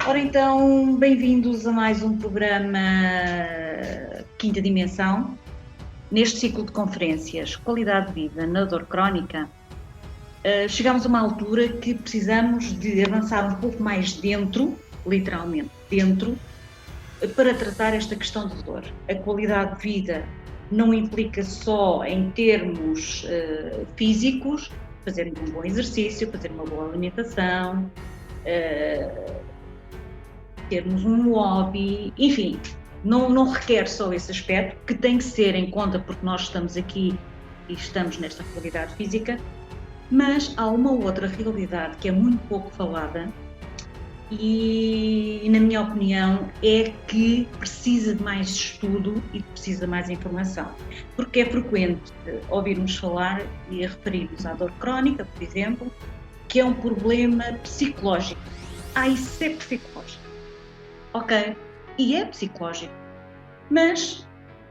Ora então, bem-vindos a mais um programa Quinta Dimensão. Neste ciclo de conferências Qualidade de Vida na Dor Crónica, chegamos a uma altura que precisamos de avançar um pouco mais dentro, literalmente dentro, para tratar esta questão de dor. A qualidade de vida não implica só em termos físicos, fazer um bom exercício, fazer uma boa alimentação, termos um hobby, enfim, não requer só esse aspecto, que tem que ser em conta porque nós estamos aqui e estamos nesta realidade física, mas há uma outra realidade que é muito pouco falada e, na minha opinião, é que precisa de mais estudo e precisa de mais informação, porque é frequente ouvirmos falar e referirmos à dor crónica, por exemplo, que é um problema psicológico. Isso é psicológico. Ok, e é psicológico, mas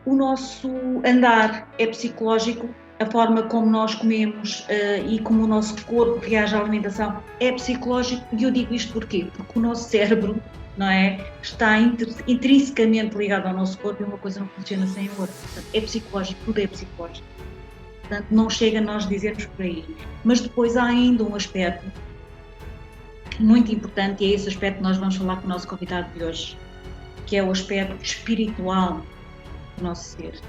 o nosso andar é psicológico, a forma como nós comemos e como o nosso corpo reage à alimentação é psicológico, e eu digo isto porquê? Porque o nosso cérebro, não é, está intrinsecamente ligado ao nosso corpo e uma coisa não funciona sem a outra. Portanto, é psicológico, tudo é psicológico. Portanto, não chega a nós dizermos por aí. Mas depois há ainda um aspecto muito importante, e é esse aspecto que nós vamos falar com o nosso convidado de hoje, que é o aspecto espiritual do nosso ser,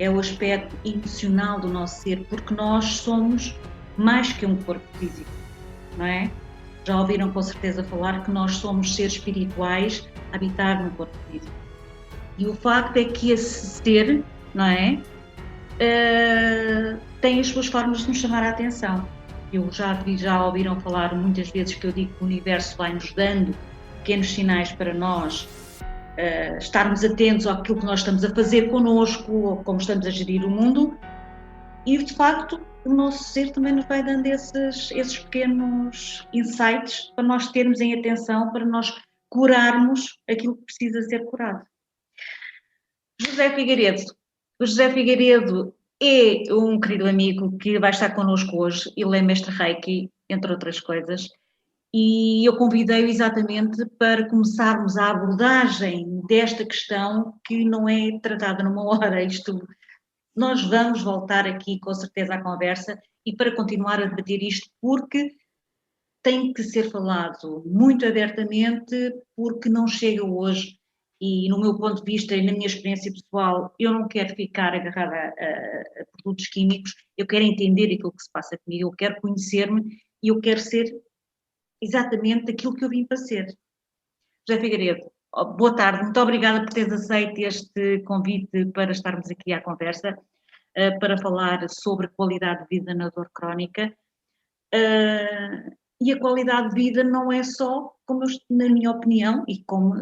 é o aspecto emocional do nosso ser, porque nós somos mais que um corpo físico, não é? Já ouviram com certeza falar que nós somos seres espirituais a habitar no corpo físico. E o facto é que esse ser, não é? Tem as suas formas de nos chamar a atenção. Já ouviram falar muitas vezes que eu digo que o universo vai-nos dando pequenos sinais para nós estarmos atentos àquilo que nós estamos a fazer connosco ou como estamos a gerir o mundo, e de facto o nosso ser também nos vai dando esses pequenos insights para nós termos em atenção, para nós curarmos aquilo que precisa ser curado. José Figueiredo. O José Figueiredo é um querido amigo que vai estar connosco hoje. Ele é mestre Reiki, entre outras coisas, e eu convidei-o exatamente para começarmos a abordagem desta questão que não é tratada numa hora. Nós vamos voltar aqui com certeza à conversa e para continuar a debater isto, porque tem que ser falado muito abertamente, porque não chega hoje. E no meu ponto de vista e na minha experiência pessoal, eu não quero ficar agarrada a produtos químicos, eu quero entender aquilo que se passa comigo, eu quero conhecer-me e eu quero ser exatamente aquilo que eu vim para ser. José Figueiredo, boa tarde, muito obrigada por teres aceito este convite para estarmos aqui à conversa, para falar sobre qualidade de vida na dor crónica. E a qualidade de vida não é só, como na minha opinião, e como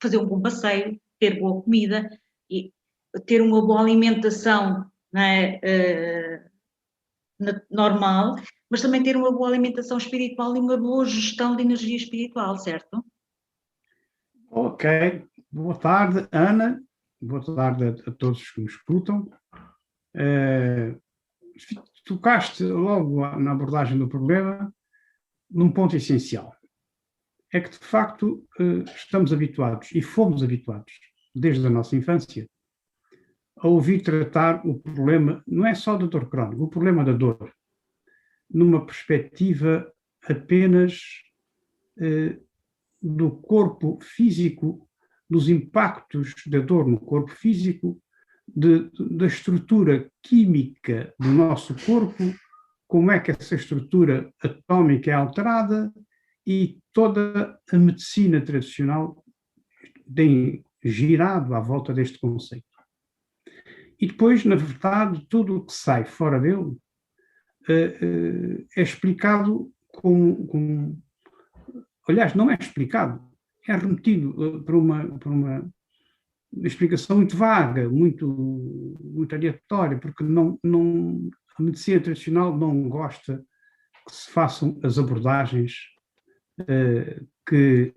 fazer um bom passeio, ter boa comida, e ter uma boa alimentação, não é, normal, mas também ter uma boa alimentação espiritual e uma boa gestão de energia espiritual, certo? Ok, boa tarde, Ana, boa tarde a todos que nos escutam. Tocaste logo na abordagem do problema num ponto essencial. É que, de facto, estamos habituados, e fomos habituados, desde a nossa infância, a ouvir tratar o problema, não é só da dor crónica, o problema da dor, numa perspectiva apenas do corpo físico, dos impactos da dor no corpo físico, da estrutura química do nosso corpo, como é que essa estrutura atómica é alterada, e toda a medicina tradicional tem girado à volta deste conceito. E depois, na verdade, tudo o que sai fora dele é explicado aliás, não é explicado, é remetido para uma explicação muito vaga, muito aleatória, porque a medicina tradicional não gosta que se façam as abordagens que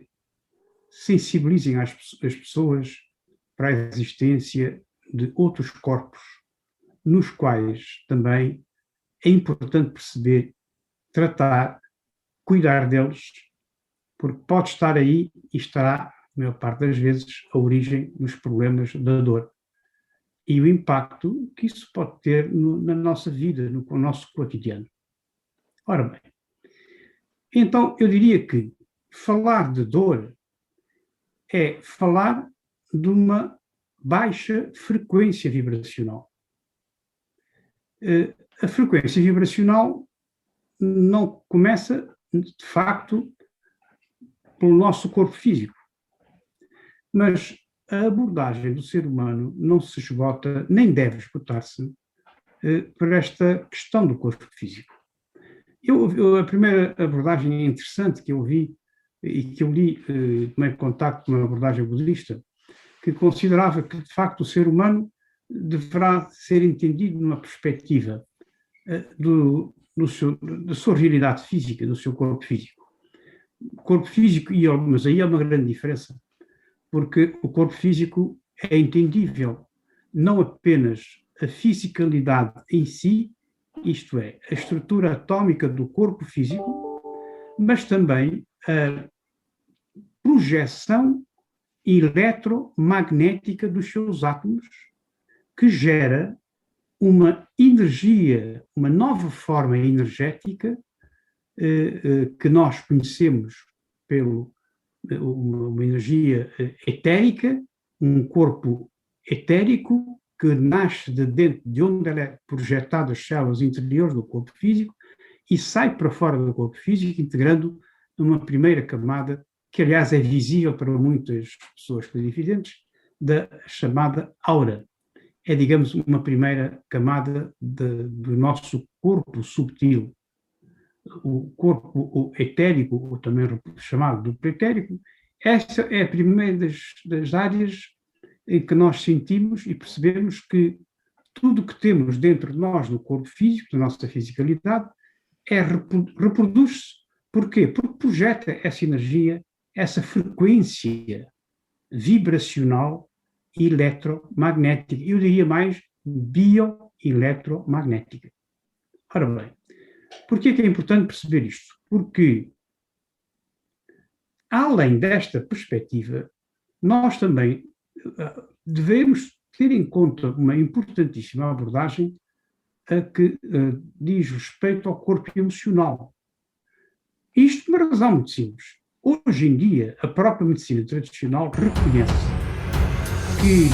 sensibilizem as pessoas para a existência de outros corpos, nos quais também é importante perceber, tratar, cuidar deles porque pode estar aí e estará, a maior parte das vezes, a origem dos problemas da dor e o impacto que isso pode ter na nossa vida, no nosso cotidiano. Ora bem, então eu diria que falar de dor é falar de uma baixa frequência vibracional. A frequência vibracional não começa, de facto, pelo nosso corpo físico, mas a abordagem do ser humano não se esgota, nem deve esgotar-se, por esta questão do corpo físico. A primeira abordagem interessante que eu vi e que eu li, tomei contato com uma abordagem budista, que considerava que, de facto, o ser humano deverá ser entendido numa perspectiva da sua realidade física, do seu corpo físico. O corpo físico, mas aí há uma grande diferença, porque o corpo físico é entendível não apenas a fisicalidade em si, isto é, a estrutura atómica do corpo físico, mas também a projeção eletromagnética dos seus átomos, que gera uma energia, uma nova forma energética que nós conhecemos uma energia etérica, um corpo etérico que nasce de dentro de onde ela é projetada as células interiores do corpo físico e sai para fora do corpo físico, integrando uma primeira camada, que aliás é visível para muitas pessoas clarividentes, da chamada aura. É, digamos, uma primeira camada do nosso corpo subtil. O corpo etérico, ou também chamado duplo etérico, essa é a primeira das áreas em que nós sentimos e percebemos que tudo o que temos dentro de nós, no corpo físico, da nossa fisicalidade, reproduz-se. Porquê? Porque projeta essa energia, essa frequência vibracional eletromagnética. Eu diria mais bioeletromagnética. Ora bem, por que é importante perceber isto? Porque, além desta perspectiva, nós também devemos ter em conta uma importantíssima abordagem que diz respeito ao corpo emocional. Isto por uma razão muito simples. Hoje em dia, a própria medicina tradicional reconhece que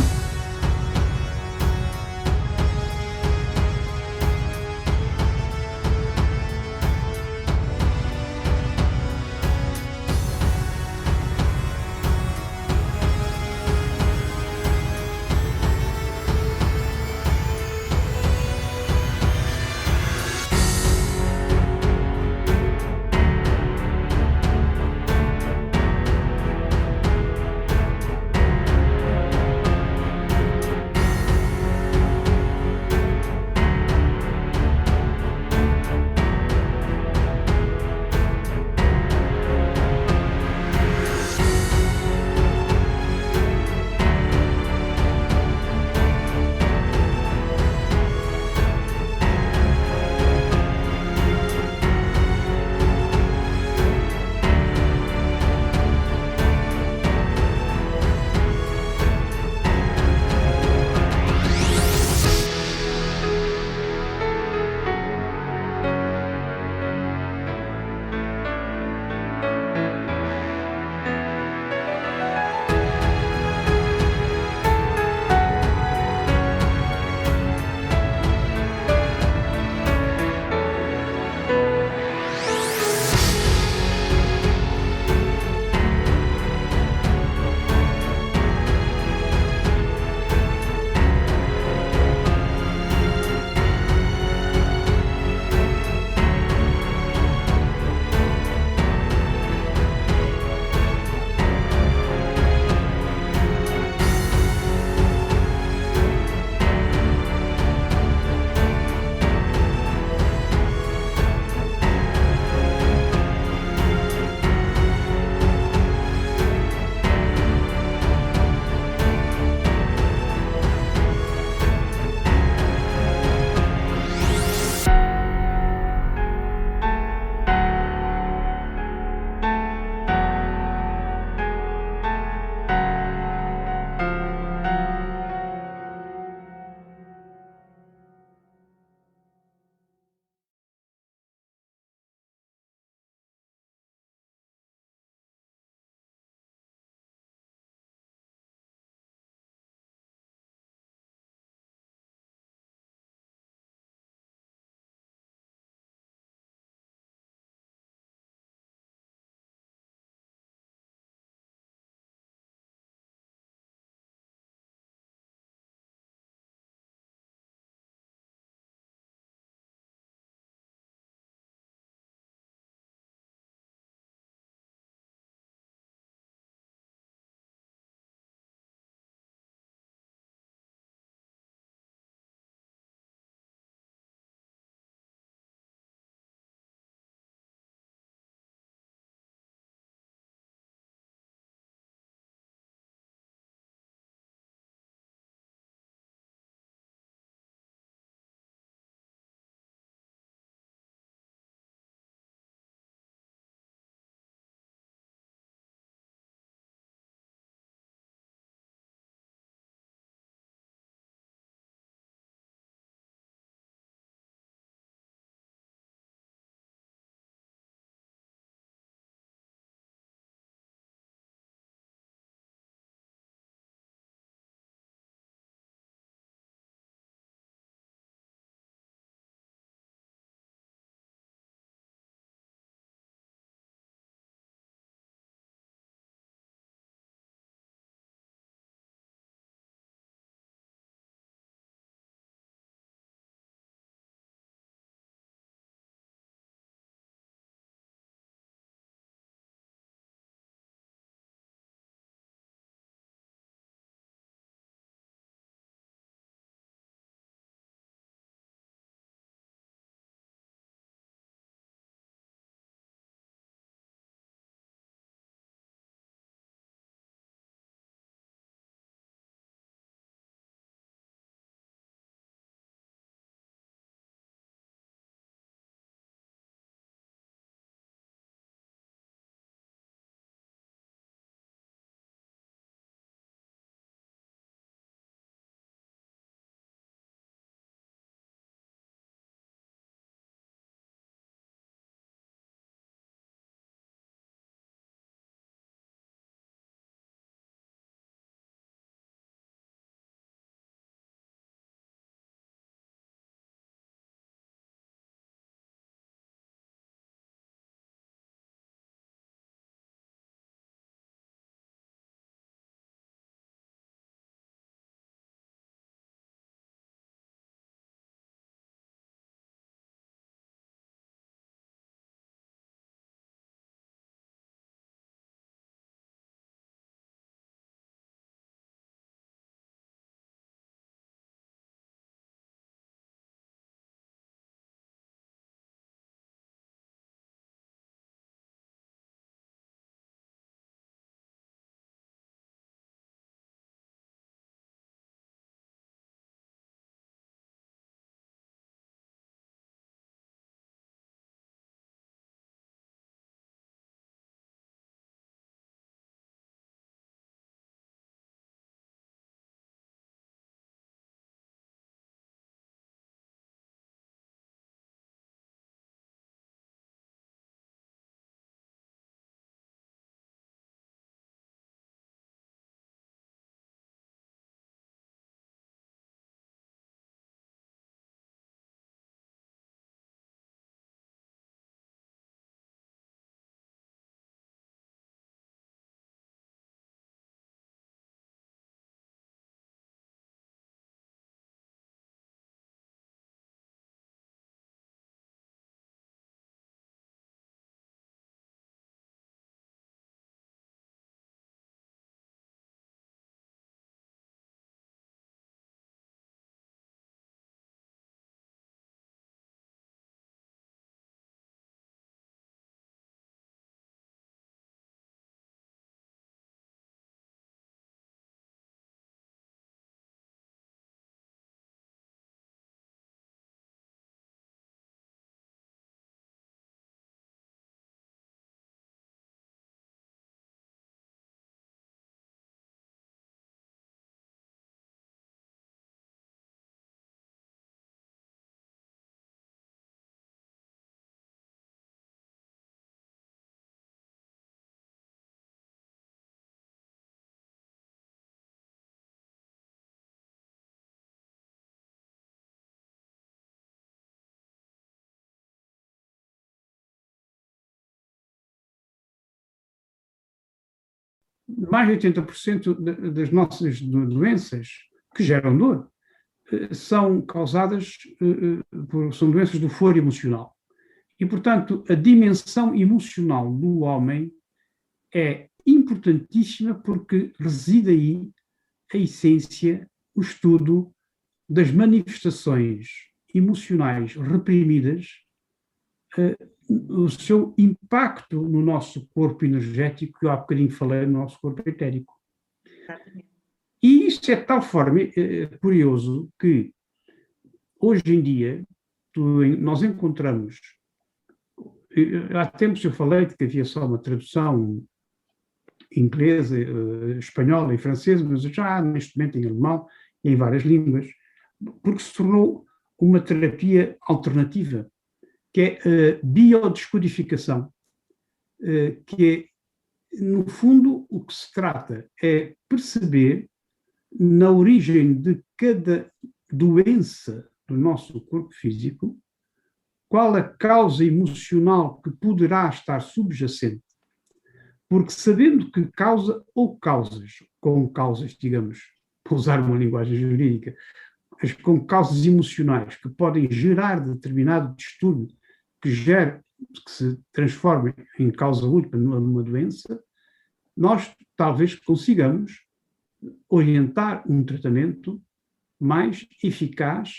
mais de 80% das nossas doenças que geram dor são causadas são doenças do foro emocional. E, portanto, a dimensão emocional do homem é importantíssima porque reside aí a essência, o estudo das manifestações emocionais reprimidas, o seu impacto no nosso corpo energético, que eu há bocadinho falei, no nosso corpo etérico. Exatamente. E isso é de tal forma curioso que, hoje em dia, nós encontramos. Há tempos eu falei de que havia só uma tradução inglesa, espanhola e francesa, mas já há neste momento em alemão e em várias línguas, porque se tornou uma terapia alternativa, que é a biodescodificação, que é, no fundo, o que se trata é perceber na origem de cada doença do nosso corpo físico qual a causa emocional que poderá estar subjacente. Porque sabendo que causa ou causas, com causas, digamos, para usar uma linguagem jurídica, mas com causas emocionais que podem gerar determinado distúrbio que se transforme em causa última numa doença, nós talvez consigamos orientar um tratamento mais eficaz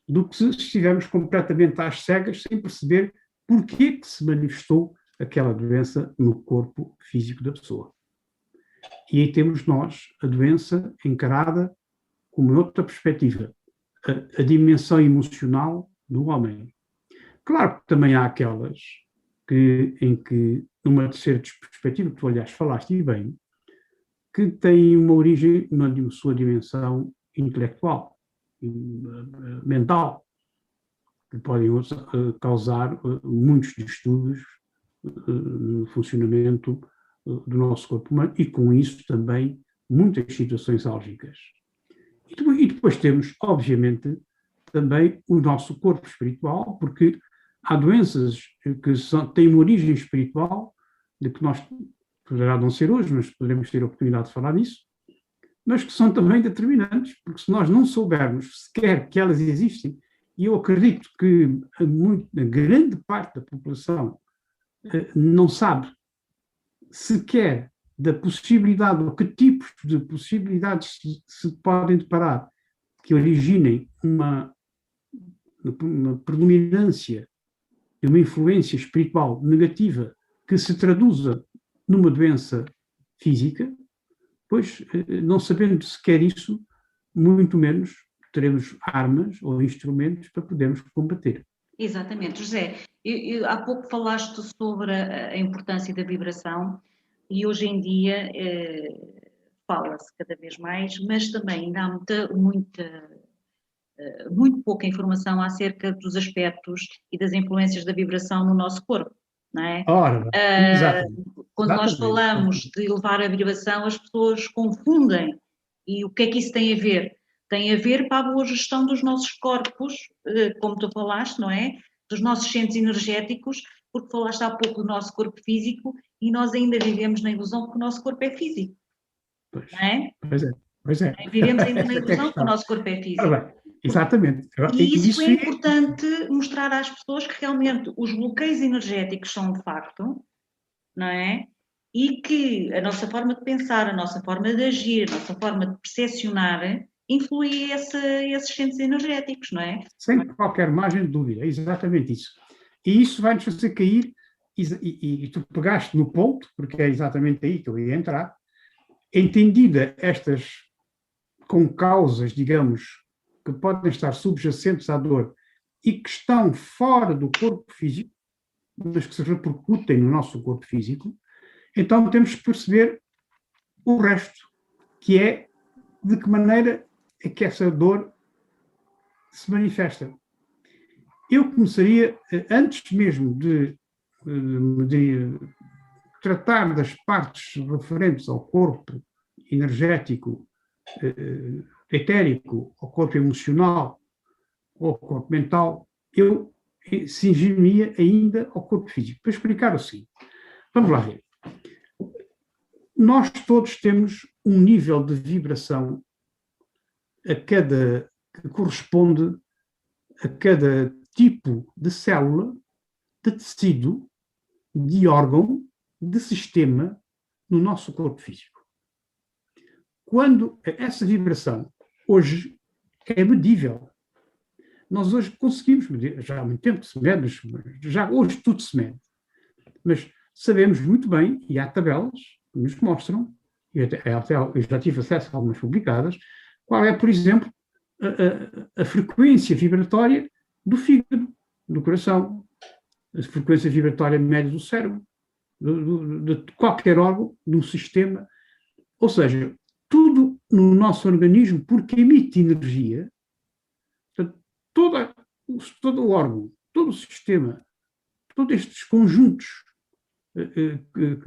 do que se estivermos completamente às cegas, sem perceber porquê que se manifestou aquela doença no corpo físico da pessoa. E aí temos nós a doença encarada como outra perspectiva, a dimensão emocional do homem. Claro que também há aquelas em que, numa terceira perspectiva, que tu, aliás, falaste e bem, que têm uma origem na sua dimensão intelectual, mental, que podem causar muitos distúrbios no funcionamento do nosso corpo humano e, com isso, também muitas situações álgicas. E depois temos, obviamente, também o nosso corpo espiritual, porque há doenças que têm uma origem espiritual, de que nós, poderá não ser hoje, mas poderemos ter a oportunidade de falar nisso, mas que são também determinantes, porque se nós não soubermos sequer que elas existem, e eu acredito que a grande parte da população não sabe sequer da possibilidade, ou que tipos de possibilidades se podem deparar que originem uma predominância e uma influência espiritual negativa que se traduza numa doença física, pois, não sabendo sequer isso, muito menos teremos armas ou instrumentos para podermos combater. Exatamente. José, há pouco falaste sobre a importância da vibração e hoje em dia fala-se cada vez mais, mas também ainda há muito pouca informação acerca dos aspectos e das influências da vibração no nosso corpo, não é? Ora, exatamente. Quando nós falamos de elevar a vibração, as pessoas confundem. E o que é que isso tem a ver? Tem a ver para a boa gestão dos nossos corpos, como tu falaste, não é? Dos nossos centros energéticos, porque falaste há pouco do nosso corpo físico e nós ainda vivemos na ilusão que o nosso corpo é físico. Pois, não é? Pois é. Vivemos ainda na ilusão que o nosso corpo é físico. Bem, exatamente. E isso é importante mostrar às pessoas que realmente os bloqueios energéticos são um facto, não é? E que a nossa forma de pensar, a nossa forma de agir, a nossa forma de percepcionar influi esses centros energéticos, não é? Sem qualquer margem de dúvida, é exatamente isso. E isso vai-nos fazer cair, e tu pegaste no ponto, porque é exatamente aí que eu ia entrar, entendida estas com causas, digamos, que podem estar subjacentes à dor e que estão fora do corpo físico, mas que se repercutem no nosso corpo físico, então temos que perceber o resto, que é de que maneira é que essa dor se manifesta. Eu começaria, antes mesmo de tratar das partes referentes ao corpo energético, etérico, ao corpo emocional, ou ao corpo mental, eu cingir-me ainda ao corpo físico, para explicar o seguinte. Vamos lá ver. nós todos temos um nível de vibração que corresponde a cada tipo de célula, de tecido, de órgão, de sistema no nosso corpo físico. Quando essa vibração hoje é medível, nós hoje conseguimos medir, já há muito tempo que se mede, já hoje tudo se mede, mas sabemos muito bem, e há tabelas que nos mostram, eu já tive acesso a algumas publicadas, qual é, por exemplo, a frequência vibratória do fígado, do coração, a frequência vibratória média do cérebro, de qualquer órgão, de um sistema. Ou seja, tudo no nosso organismo, porque emite energia, portanto, todo o órgão, todo o sistema, todos estes conjuntos que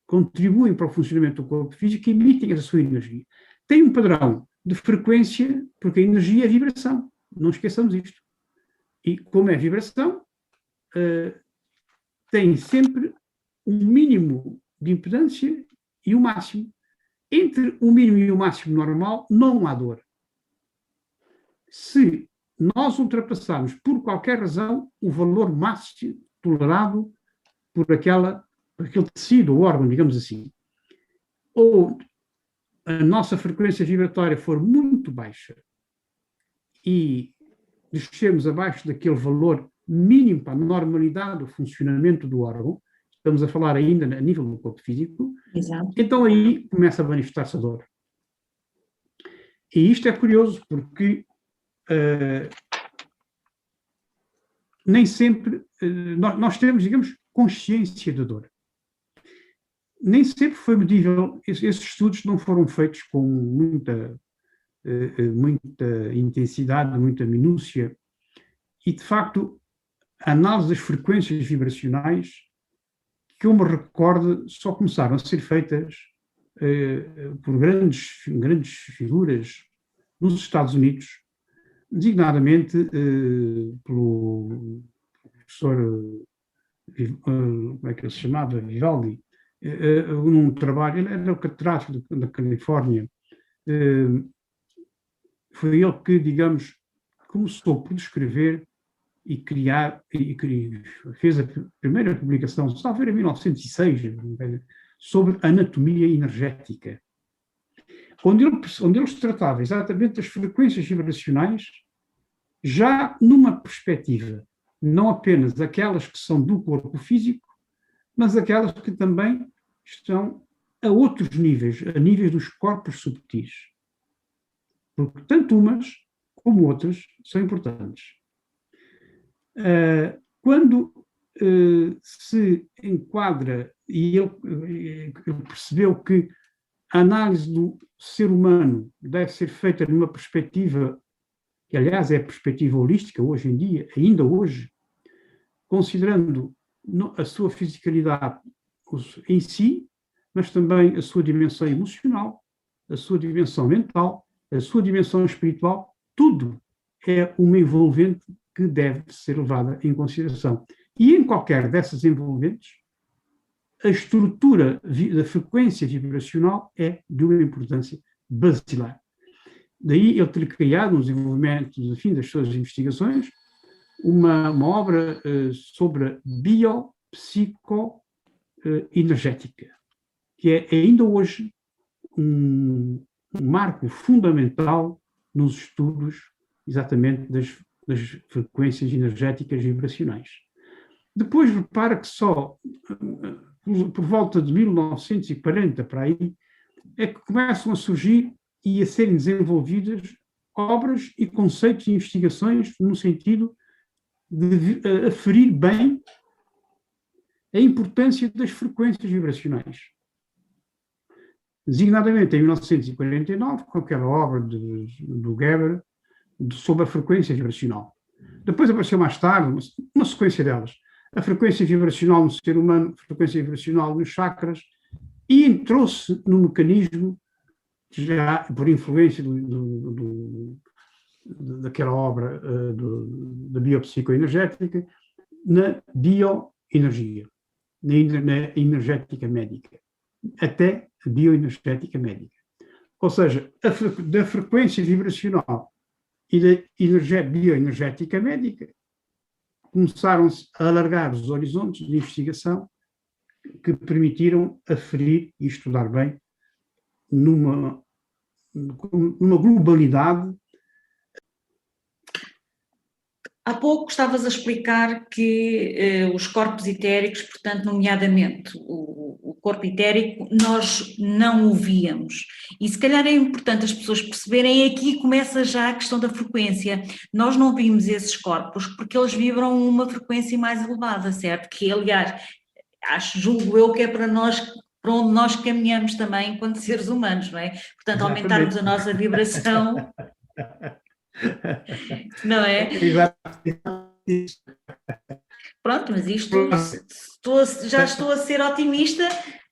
contribuem para o funcionamento do corpo físico emitem essa sua energia. Tem um padrão de frequência, porque a energia é vibração. Não esqueçamos isto. E como é vibração, tem sempre um mínimo de impedância e um máximo. Entre o mínimo e o máximo normal não há dor. Se nós ultrapassarmos, por qualquer razão, o valor máximo tolerado por aquele tecido ou órgão, digamos assim, ou a nossa frequência vibratória for muito baixa e descermos abaixo daquele valor mínimo para a normalidade do funcionamento do órgão, estamos a falar ainda a nível do corpo físico, Exato. então aí começa a manifestar-se a dor. E isto é curioso porque nem sempre nós temos, digamos, consciência da dor. Nem sempre foi medível, esses estudos não foram feitos com muita intensidade, muita minúcia, e de facto a análise das frequências vibracionais, que eu me recordo, só começaram a ser feitas por grandes figuras nos Estados Unidos, designadamente pelo professor, como é que ele se chamava, Vivaldi, num trabalho, ele era o catedrático da Califórnia, foi ele que, digamos, começou por descrever e criar, fez a primeira publicação, salvo em 1906, sobre anatomia energética, onde ele se tratava exatamente das frequências vibracionais, já numa perspectiva, não apenas aquelas que são do corpo físico, mas aquelas que também estão a outros níveis, a níveis dos corpos subtis. Porque tanto umas como outras são importantes. Quando se enquadra, e ele percebeu que a análise do ser humano deve ser feita numa perspectiva, que aliás é a perspectiva holística hoje em dia, ainda hoje, considerando a sua fisicalidade em si, mas também a sua dimensão emocional, a sua dimensão mental, a sua dimensão espiritual, tudo é uma envolvente que deve ser levada em consideração. E em qualquer dessas envolventes, a estrutura da frequência vibracional é de uma importância basilar. Daí ele ter criado, no desenvolvimento das suas investigações, uma obra sobre a biopsicoenergética, que é ainda hoje um marco fundamental nos estudos exatamente das frequências energéticas vibracionais. Depois repara que só por volta de 1940 para aí é que começam a surgir e a serem desenvolvidas obras e conceitos e investigações no sentido de aferir bem a importância das frequências vibracionais. Designadamente em 1949, com aquela obra do Geber sobre a frequência vibracional. Depois apareceu mais tarde uma sequência delas. A frequência vibracional no ser humano, a frequência vibracional nos chakras, e entrou-se no mecanismo, já por influência daquela obra da biopsicoenergética, na bioenergia. na energética médica, até a bioenergética médica. Ou seja, da frequência vibracional e da bioenergética médica, começaram-se a alargar os horizontes de investigação que permitiram aferir e estudar bem numa globalidade. Há pouco estavas a explicar que os corpos etéricos, portanto, nomeadamente o corpo etérico, nós não o víamos. E se calhar é importante as pessoas perceberem, e aqui começa já a questão da frequência. Nós não vimos esses corpos porque eles vibram uma frequência mais elevada, certo? Que, aliás, julgo eu que é para onde nós caminhamos também enquanto seres humanos, não é? Portanto, Exatamente. aumentarmos a nossa vibração, não é? Exatamente. Pronto, mas isto já estou a ser otimista,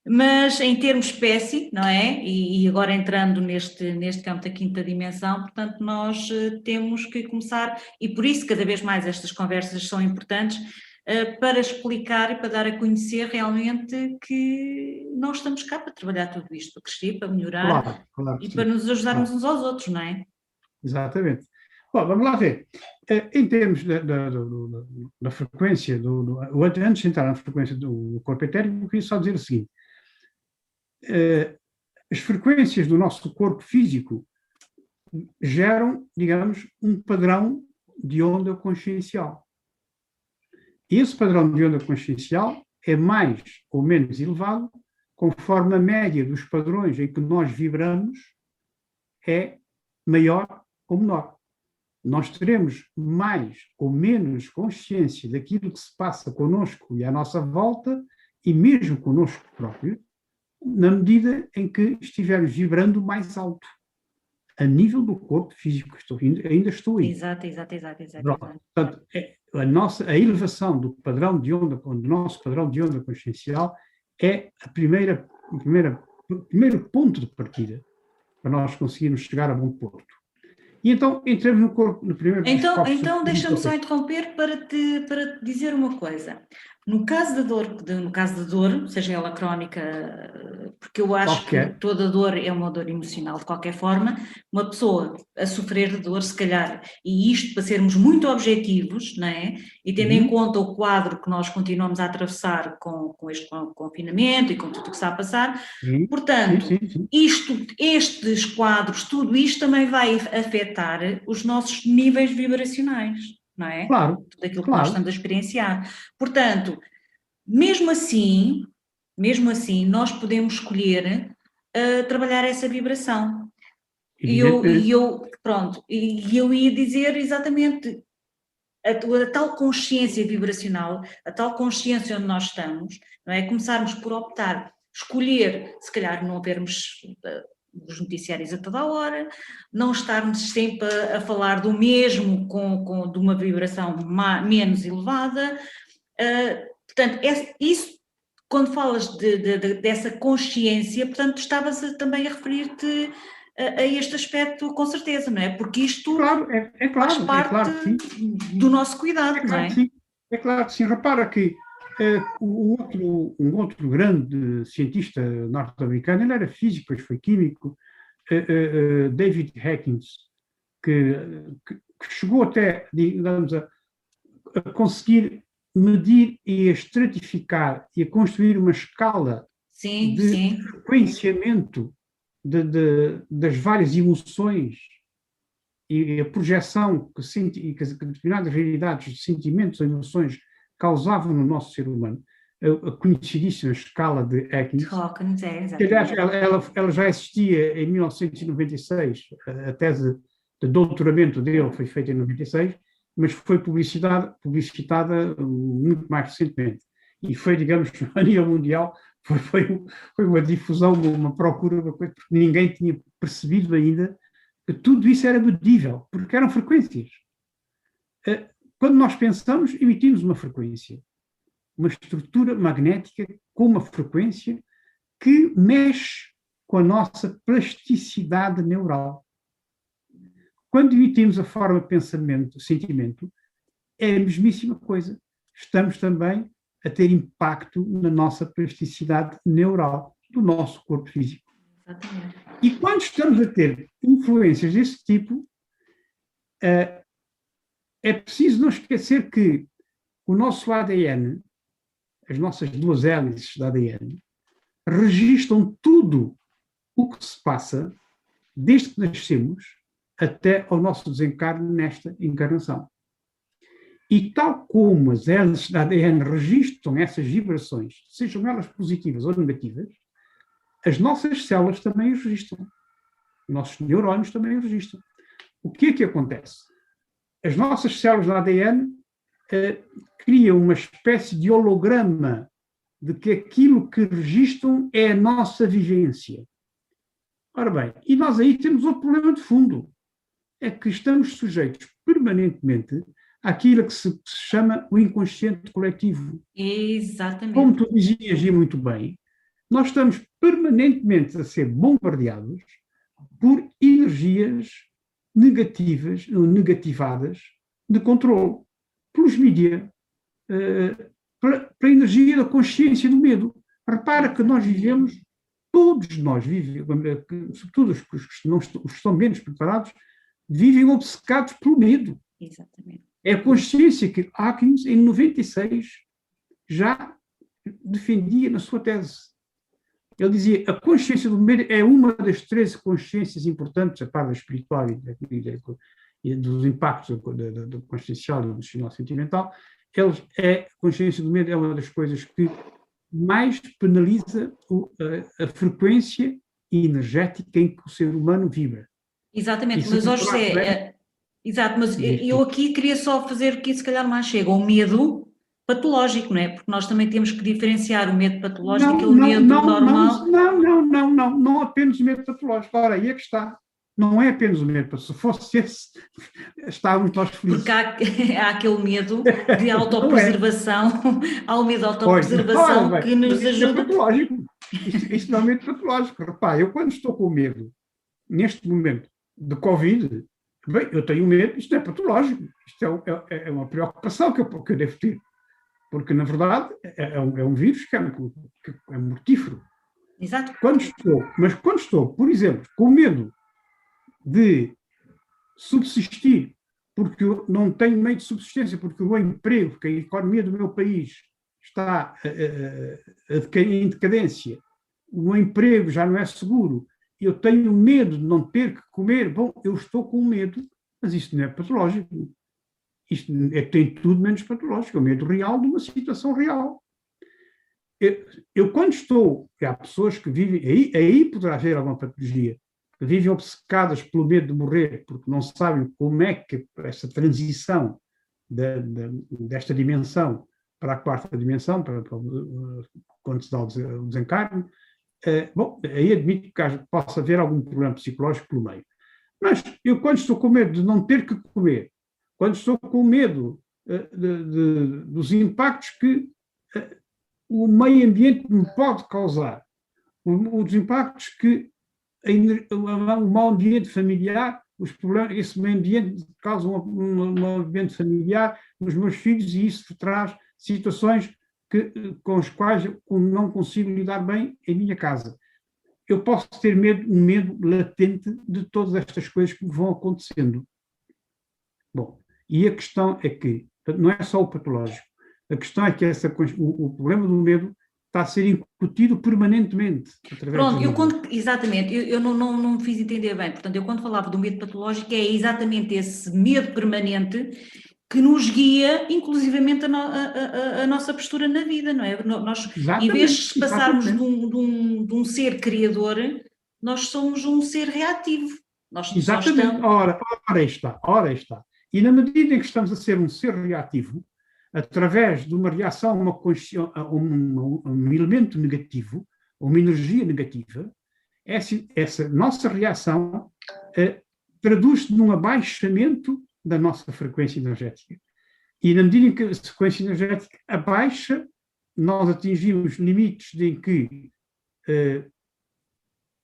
mas em termos espécie, não é? E agora entrando neste campo da quinta dimensão, portanto, nós temos que começar, e por isso cada vez mais estas conversas são importantes, para explicar e para dar a conhecer realmente que nós estamos cá para trabalhar tudo isto, para crescer, para melhorar, claro e para nos ajudarmos uns aos outros, não é? Exatamente. Bom, vamos lá ver. Em termos da frequência, antes de entrar na frequência do corpo etérico, eu queria só dizer o seguinte. As frequências do nosso corpo físico geram, digamos, um padrão de onda consciencial. Esse padrão de onda consciencial é mais ou menos elevado conforme a média dos padrões em que nós vibramos é maior ou menor. Nós teremos mais ou menos consciência daquilo que se passa connosco e à nossa volta, e mesmo connosco próprio, na medida em que estivermos vibrando mais alto, a nível do corpo físico. Ainda estou aí. Exato. Portanto, a elevação do padrão de onda, do nosso padrão de onda consciencial, é o primeiro ponto de partida para nós conseguirmos chegar a bom porto. E então entramos no corpo, no primeiro. Então deixa-me só interromper para te dizer uma coisa. No caso da dor, seja ela crónica, porque eu acho que toda dor é uma dor emocional de qualquer forma, uma pessoa a sofrer de dor, se calhar, e isto para sermos muito objetivos, não é? E tendo em conta o quadro que nós continuamos a atravessar com este confinamento e com tudo o que está a passar, portanto, estes quadros, tudo isto também vai afetar os nossos níveis vibracionais. Não é? Claro. Tudo aquilo que nós estamos a experienciar. Portanto, mesmo assim, nós podemos escolher trabalhar essa vibração. E eu ia dizer exatamente a tal consciência vibracional, a tal consciência onde nós estamos, não é? Começarmos por optar, escolher, se calhar não vermos os noticiários a toda a hora, não estarmos sempre a falar do mesmo de uma vibração menos elevada. Portanto, isso, quando falas dessa consciência, portanto, estavas também a referir-te a este aspecto, com certeza, não é? Porque isto faz parte do nosso cuidado, não é? Sim. É claro que sim. Repara que um outro grande cientista norte-americano, ele era físico, depois foi químico, David Hawkins, que chegou até, digamos, a conseguir medir e a estratificar e a construir uma escala de frequenciamento das várias emoções e a projeção que determinadas realidades de sentimentos ou emoções causavam no nosso ser humano, a conhecidíssima escala de Hawkins. Aliás, ela já existia em 1996, a tese de doutoramento dele foi feita em 96, mas foi publicitada muito mais recentemente. E foi, digamos, a nível mundial, foi uma difusão, uma procura, uma coisa, porque ninguém tinha percebido ainda que tudo isso era medível, porque eram frequências. Quando nós pensamos, emitimos uma frequência, uma estrutura magnética com uma frequência que mexe com a nossa plasticidade neural. Quando emitimos a forma de pensamento, sentimento, é a mesmíssima coisa. Estamos também a ter impacto na nossa plasticidade neural do nosso corpo físico. Exatamente. E quando estamos a ter influências desse tipo, é preciso não esquecer que o nosso ADN, as nossas duas hélices do ADN, registram tudo o que se passa desde que nascemos até ao nosso desencarne nesta encarnação. E tal como as hélices da ADN registram essas vibrações, sejam elas positivas ou negativas, as nossas células também as registram. Os nossos neurónios também as registram. O que é que acontece? As nossas células da ADN criam uma espécie de holograma de que aquilo que registram é a nossa vivência. Ora bem, e nós aí temos outro problema de fundo. É que estamos sujeitos permanentemente àquilo que se chama o inconsciente coletivo. Exatamente. Como tu dizias e muito bem, nós estamos permanentemente a ser bombardeados por energias negativas, ou negativadas, de controle, pelos mídias, para a energia da consciência do medo. Repara que nós vivemos, todos nós vivemos, sobretudo os que estão menos preparados, vivem obcecados pelo medo. Exatamente. É a consciência que Hawking, em 96, já defendia na sua tese. Ele dizia que a consciência do medo é uma das 13 consciências importantes, a par da espiritual e dos impactos do consciencial, do emocional, sentimental. A consciência do medo é uma das coisas que mais penaliza a frequência energética em que o ser humano vibra. Exatamente, mas José, exato, mas eu aqui queria só fazer aqui se calhar mais chega, o medo patológico, não é? Porque nós também temos que diferenciar o medo patológico daquele medo normal. Não apenas o medo patológico. Ora, aí é que está. Não é apenas o medo patológico. Se fosse esse, estávamos nós felizes. Porque há aquele medo de autopreservação, há o medo de autopreservação que nos ajuda. É patológico. Isto não é medo patológico. Repare, eu quando estou com medo, neste momento, de Covid, bem, eu tenho medo, isto não é patológico. Isto é uma preocupação que eu devo ter. Porque, na verdade, é um vírus que é mortífero. Exato. Quando estou, por exemplo, com medo de subsistir, porque eu não tenho meio de subsistência, porque o meu emprego, porque a economia do meu país está em decadência, o meu emprego já não é seguro, eu tenho medo de não ter que comer, bom, eu estou com medo, mas isso não é patológico. Isto tem tudo menos patológico, é o medo real de uma situação real. Eu quando estou, há pessoas que vivem, aí poderá haver alguma patologia, que vivem obcecadas pelo medo de morrer, porque não sabem como é que essa transição desta dimensão para a quarta dimensão, quando se dá o desencarne, bom, aí admito que possa haver algum problema psicológico pelo meio. Mas eu quando estou com medo de não ter que comer, quando estou com medo dos impactos que o meio ambiente me pode causar, os impactos que o mau ambiente familiar, os problemas, esse meio ambiente causa um ambiente familiar nos meus filhos e isso traz situações com as quais eu não consigo lidar bem em minha casa. Eu posso ter um medo latente de todas estas coisas que vão acontecendo. Bom, e a questão é que não é só o patológico, a questão é que o problema do medo está a ser incutido permanentemente. Pronto, exatamente, eu não me fiz entender bem, portanto, eu quando falava do medo patológico é exatamente esse medo permanente que nos guia, inclusivamente, a nossa postura na vida, não é? Nós, em vez de passarmos de um ser criador, nós somos um ser reativo. Exatamente, ora está. E na medida em que estamos a ser um ser reativo, através de uma reação a um elemento negativo, uma energia negativa, essa nossa reação traduz-se num abaixamento da nossa frequência energética. E na medida em que a frequência energética abaixa, nós atingimos limites em que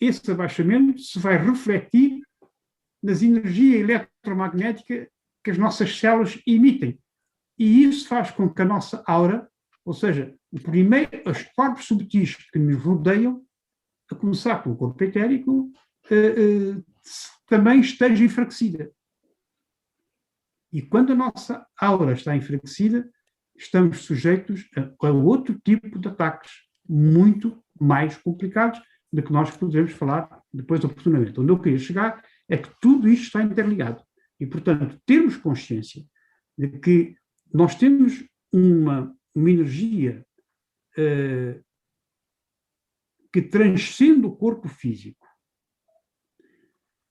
esse abaixamento se vai refletir nas energias eletromagnéticas que as nossas células emitem. E isso faz com que a nossa aura Ou seja, os corpos subtis que nos rodeiam, a começar pelo corpo etérico, também esteja enfraquecida. E quando a nossa aura está enfraquecida, estamos sujeitos a outro tipo de ataques muito mais complicados, de que nós poderemos falar depois oportunamente. Onde eu queria chegar é que tudo isto está interligado. E, portanto, termos consciência de que nós temos uma energia que transcende o corpo físico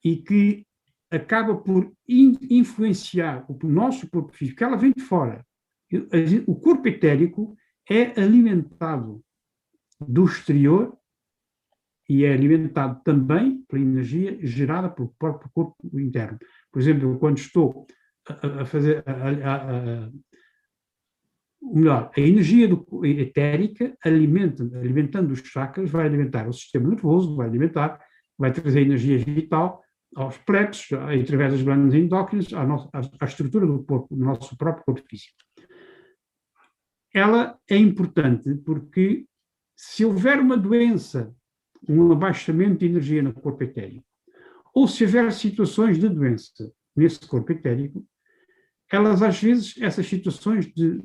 e que acaba por influenciar o nosso corpo físico, que ela vem de fora. O corpo etérico é alimentado do exterior e é alimentado também pela energia gerada pelo próprio corpo interno. Por exemplo, quando estou a fazer melhor, a energia etérica alimentando os chakras, vai alimentar o sistema nervoso, vai trazer energia vital aos plexos, através das glândulas endócrinas, à estrutura do corpo, do nosso próprio corpo físico. Ela é importante porque se houver uma doença, um abaixamento de energia no corpo etérico, ou se houver situações de doença nesse corpo etérico, às vezes, essas situações de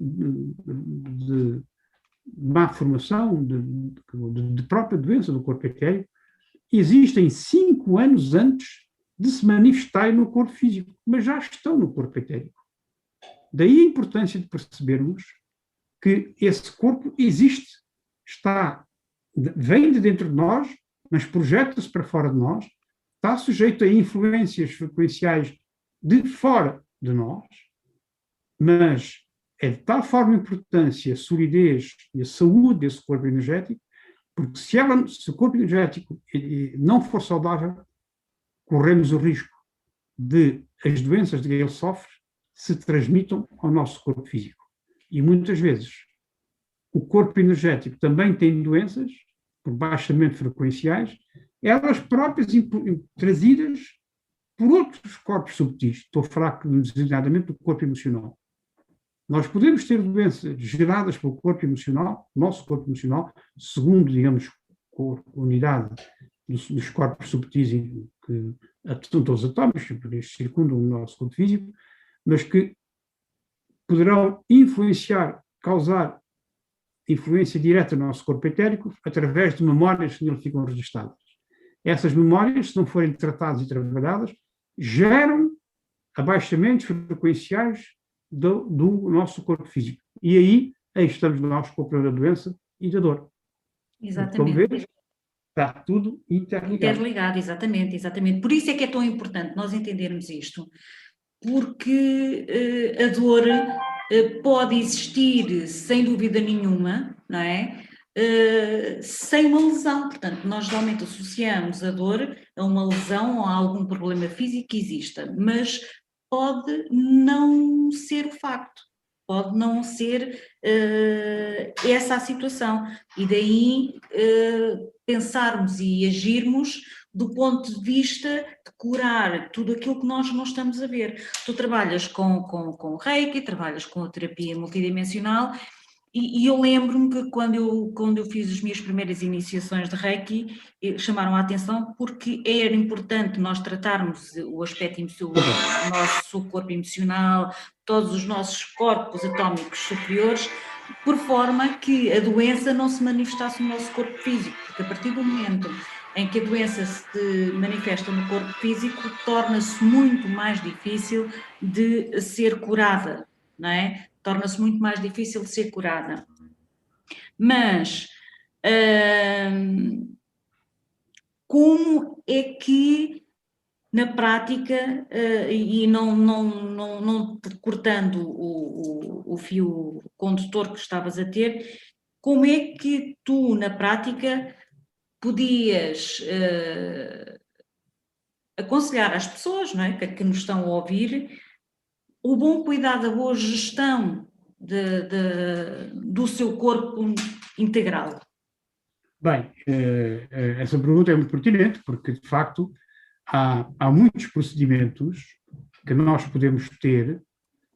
má formação, de própria doença do corpo etérico, existem 5 anos antes de se manifestarem no corpo físico, mas já estão no corpo etérico. Daí a importância de percebermos que esse corpo existe, vem de dentro de nós, mas projeta-se para fora de nós, está sujeito a influências frequenciais de fora de nós, mas é de tal forma importância a solidez e a saúde desse corpo energético, porque se o corpo energético não for saudável, corremos o risco de as doenças de que ele sofre se transmitam ao nosso corpo físico. E muitas vezes o corpo energético também tem doenças por baixamento frequenciais, elas próprias trazidas por outros corpos subtis. Estou a falar designadamente do corpo emocional. Nós podemos ter doenças geradas pelo corpo emocional, nosso corpo emocional, segundo, digamos, a unidade dos corpos subtis que são todos atómicos, que circundam o nosso corpo físico, mas que poderão causar influência direta no nosso corpo etérico através de memórias que nele ficam registadas. Essas memórias, se não forem tratadas e trabalhadas, geram abaixamentos frequenciais do nosso corpo físico. E aí estamos nós com o problema da doença e da dor. Exatamente. Como vês, está tudo interligado. Interligado, exatamente, exatamente. Por isso é que é tão importante nós entendermos isto, porque a dor pode existir sem dúvida nenhuma, não é? Sem uma lesão. Portanto, nós geralmente associamos a dor a uma lesão ou a algum problema físico que exista, mas pode não ser o facto, pode não ser essa a situação, e daí pensarmos e agirmos do ponto de vista de curar tudo aquilo que nós não estamos a ver. Tu trabalhas com Reiki, trabalhas com a terapia multidimensional, e eu lembro-me que quando eu fiz as minhas primeiras iniciações de Reiki, chamaram a atenção porque era importante nós tratarmos o aspecto emocional, o nosso corpo emocional, todos os nossos corpos atómicos superiores, por forma que a doença não se manifestasse no nosso corpo físico, porque a partir do momento em que a doença se manifesta no corpo físico, torna-se muito mais difícil de ser curada, não é? Torna-se muito mais difícil de ser curada. Mas como é que, na prática, e não cortando o fio condutor que estavas a ter, como é que tu, na prática, podias aconselhar às pessoas, não é, que nos estão a ouvir, o bom cuidado, a boa gestão do seu corpo integral? Bem, essa pergunta é muito pertinente, porque, de facto, há muitos procedimentos que nós podemos ter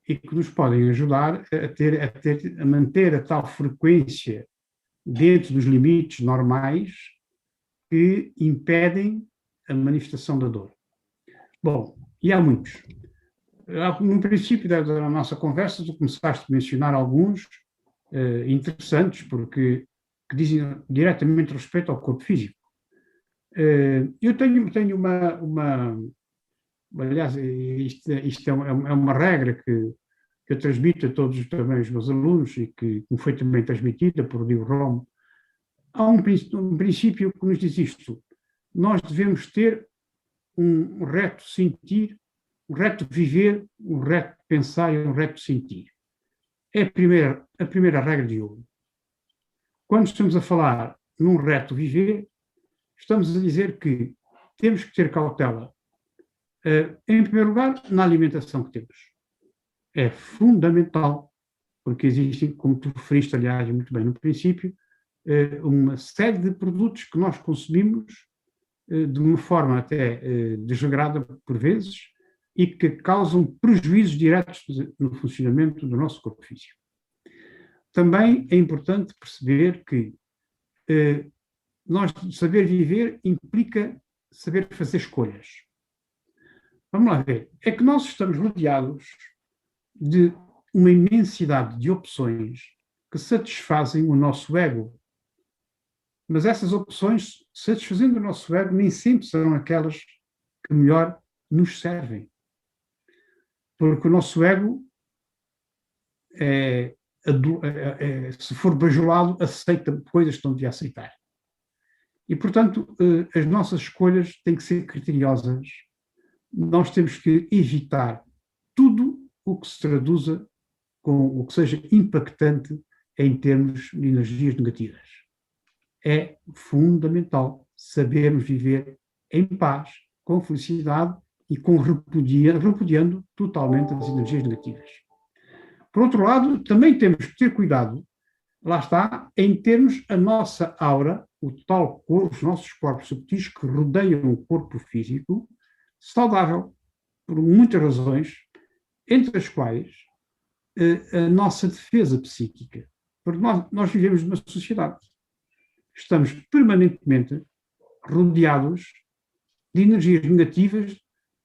e que nos podem ajudar a manter a tal frequência dentro dos limites normais que impedem a manifestação da dor. Bom, e há muitos. No princípio da nossa conversa, tu começaste a mencionar alguns interessantes, porque que dizem diretamente respeito ao corpo físico. Eu tenho aliás, isto é uma regra que eu transmito a todos também os meus alunos e que me foi também transmitida por Dio Romo. Há um princípio que nos diz isto: nós devemos ter um reto sentir, um reto viver, um reto pensar e um reto sentir. É a primeira regra de ouro. Quando estamos a falar num reto viver, estamos a dizer que temos que ter cautela, em primeiro lugar, na alimentação que temos. É fundamental, porque existem, como tu referiste, aliás, muito bem no princípio, uma série de produtos que nós consumimos de uma forma até desregrada por vezes e que causam prejuízos diretos no funcionamento do nosso corpo físico. Também é importante perceber que nós saber viver implica saber fazer escolhas. Vamos lá ver. É que nós estamos rodeados de uma imensidade de opções que satisfazem o nosso ego. Mas essas opções, satisfazendo o nosso ego, nem sempre são aquelas que melhor nos servem. Porque o nosso ego, se for bajulado, aceita coisas que não devia aceitar. E, portanto, as nossas escolhas têm que ser criteriosas. Nós temos que evitar tudo o que se traduza com o que seja impactante em termos de energias negativas. É fundamental sabermos viver em paz, com felicidade e repudiando totalmente as energias negativas. Por outro lado, também temos que ter cuidado, lá está, em termos a nossa aura, os nossos corpos subtis que rodeiam o corpo físico, saudável, por muitas razões, entre as quais a nossa defesa psíquica. Porque nós vivemos numa sociedade. Estamos permanentemente rodeados de energias negativas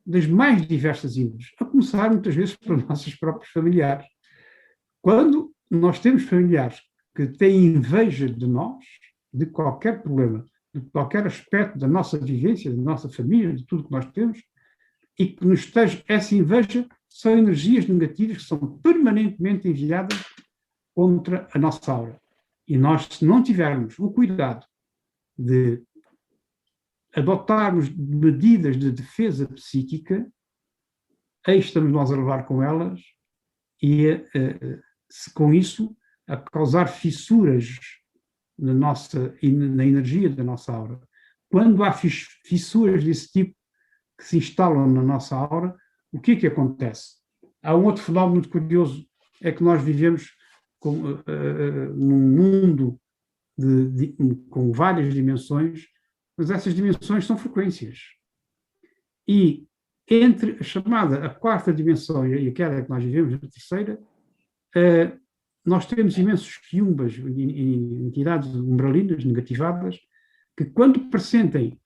das mais diversas índoles, a começar muitas vezes pelos nossos próprios familiares. Quando nós temos familiares que têm inveja de nós, de qualquer problema, de qualquer aspecto da nossa vivência, da nossa família, de tudo que nós temos, e que nos esteja essa inveja, são energias negativas que são permanentemente enviadas contra a nossa aura. E nós, se não tivermos o cuidado de adotarmos medidas de defesa psíquica, aí estamos nós a levar com elas e, com isso, a causar fissuras na energia da nossa aura. Quando há fissuras desse tipo que se instalam na nossa aura, o que é que acontece? Há um outro fenómeno muito curioso, é que nós vivemos num mundo com várias dimensões, mas essas dimensões são frequências. E entre a chamada, a quarta dimensão e aquela que nós vivemos, a terceira, nós temos imensos quiumbas, entidades umbralinas negativadas, que quando pressentem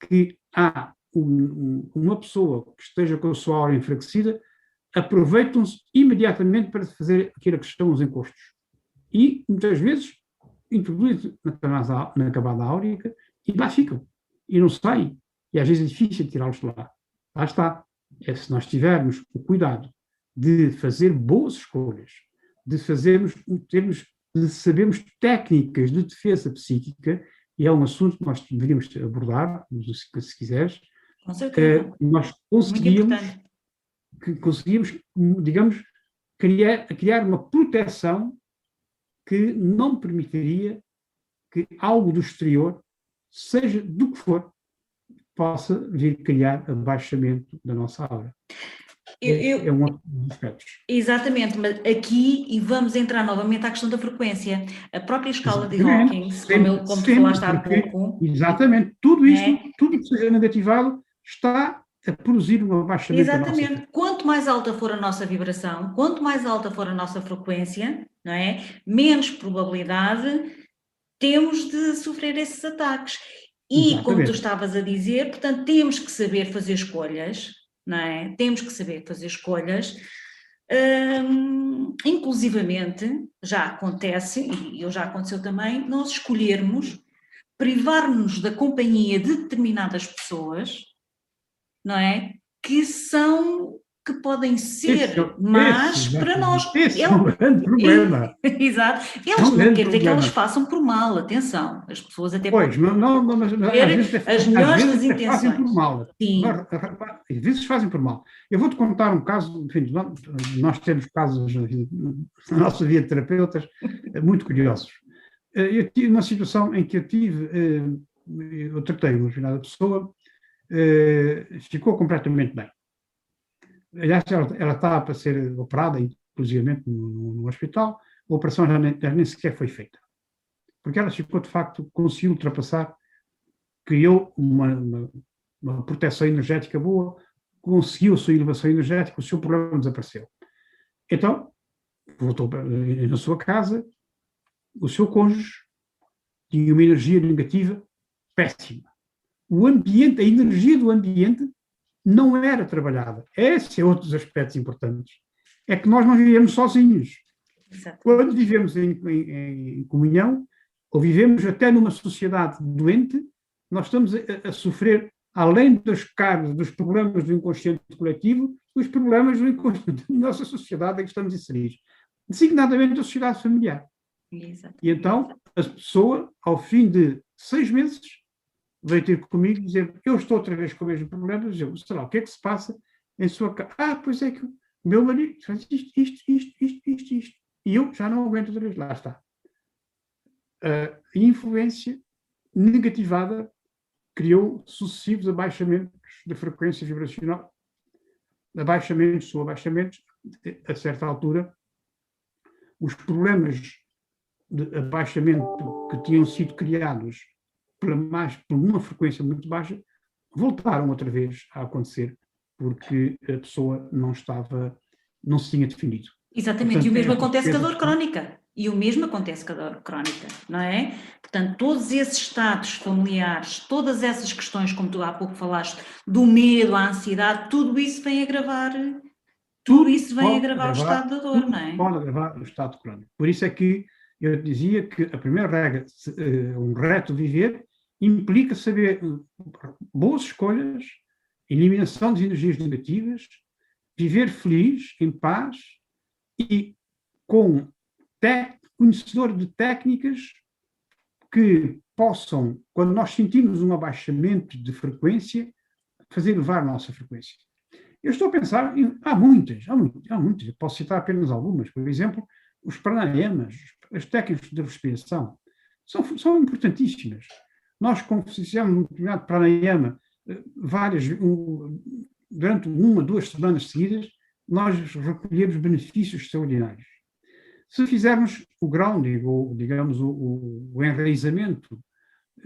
que há uma pessoa que esteja com a sua aura enfraquecida, aproveitam-se imediatamente para fazer aquilo que são os encostos. E, muitas vezes, introduzem na camada áurica e lá ficam. E não saem. E às vezes é difícil tirá-los de lá. Lá está. É se nós tivermos o cuidado de fazer boas escolhas, de sabermos técnicas de defesa psíquica, e é um assunto que nós deveríamos abordar, se quiseres. Com certeza. Nós conseguimos, digamos, criar uma proteção que não permitiria que algo do exterior, seja do que for, possa vir criar abaixamento da nossa aura. É um outro dos aspectos. Exatamente, mas aqui, e vamos entrar novamente à questão da frequência, a própria escala de Hawkins, como tu falaste há pouco. Exatamente, tudo isto, tudo que seja negativado, está a produzir um abaixamento da nossa Exatamente. Quanto mais alta for a nossa vibração, quanto mais alta for a nossa frequência, não é? Menos probabilidade temos de sofrer esses ataques. E, como tu Exatamente. estavas a dizer, portanto, temos que saber fazer escolhas, não é? Temos que saber fazer escolhas. Inclusivamente, já acontece, e já aconteceu também, nós escolhermos privar-nos da companhia de determinadas pessoas, não é? Que podem ser más para nós. Esse é um grande problema. Exato. É Eles um não grande quer dizer que problema. elas façam por mal, atenção. As pessoas até Pois, podem mas ter as melhores das até fazem por intenções. mal. Sim. Às vezes fazem por mal. Eu vou-te contar um caso, enfim, nós temos casos na nossa vida de terapeutas muito curiosos. Eu tive uma situação em que eu tratei uma determinada pessoa, ficou completamente bem. Aliás, ela estava para ser operada, inclusivamente no hospital, a operação já nem sequer foi feita. Porque ela ficou, de facto, conseguiu ultrapassar, criou uma proteção energética boa, conseguiu a sua elevação energética, o seu problema desapareceu. Então, voltou na sua casa, o seu cônjuge tinha uma energia negativa péssima. O ambiente, a energia do ambiente não era trabalhada. Esse é outro dos aspectos importantes. É que nós não vivemos sozinhos. Exato. Quando vivemos em comunhão, ou vivemos até numa sociedade doente, nós estamos a sofrer, além dos cargos, dos problemas do inconsciente coletivo, os problemas do inconsciente da nossa sociedade em que estamos inseridos, designadamente a sociedade familiar. Exato. E então, a pessoa, ao fim de 6 meses, veio ter comigo e dizer: eu estou outra vez com o mesmo problema. Eu, sei lá, o que é que se passa em sua casa? Pois é que o meu marido faz isto. E eu já não aguento outra vez. Lá está. A influência negativada criou sucessivos abaixamentos da frequência vibracional, abaixamentos, a certa altura, os problemas de abaixamento que tinham sido criados por uma frequência muito baixa, voltaram outra vez a acontecer, porque a pessoa não se tinha definido. Exatamente, Portanto, e o mesmo acontece com a dor crónica. E o mesmo acontece com a dor crónica, não é? Portanto, todos esses estados familiares, todas essas questões, como tu há pouco falaste, do medo, a ansiedade, tudo isso vem agravar, o estado da dor, não é? Pode agravar o estado crónico. Por isso é que eu dizia que a primeira regra, um reto viver, implica saber boas escolhas, eliminação de energias negativas, viver feliz, em paz e conhecedor de técnicas que possam, quando nós sentimos um abaixamento de frequência, fazer elevar a nossa frequência. Eu estou a pensar, há muitas, eu posso citar apenas algumas. Por exemplo, os pranayamas, as técnicas de respiração, são importantíssimas. Nós, como fizemos um determinado pranayama, durante 1 a 2 semanas seguidas, nós recolhemos benefícios extraordinários. Se fizermos o grounding, ou digamos o enraizamento,